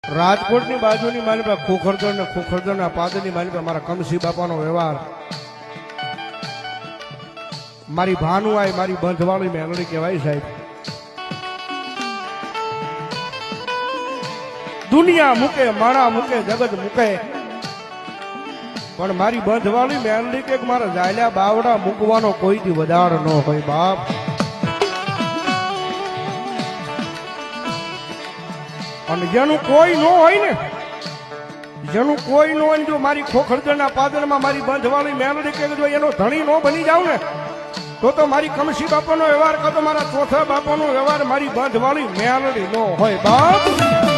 રાજકોટની બાજુની મારી પાસે ખોખરદર ને ખોખરદરના પાદરની મારી પાસે મારા કમસી બાપાનો વ્યવહાર, મારી ભાનુઆઈ મારી બંધવાળી મેલડી કહેવાય સાહેબ. દુનિયા મૂકે માણા મૂકે જગત મૂકે, પણ મારી બંધવાળી મેલડી કે મારા જાયલા બાવડા મૂકવાનો કોઈથી વધાર ન હોય બાપ. અને જેનું કોઈ ન હોય ને, જેનું કોઈ ન હોય, જો મારી ખોખરદરના પાદરમાં મારી બંધવાળી મેલડી કે જો એનો ધણી ન બની જાવ ને, તો મારી કમસી બાપાનો વ્યવહાર કાં તો મારા ચોથા બાપાનો વ્યવહાર મારી બંધવાળી મેલડી ન હોય બાપ.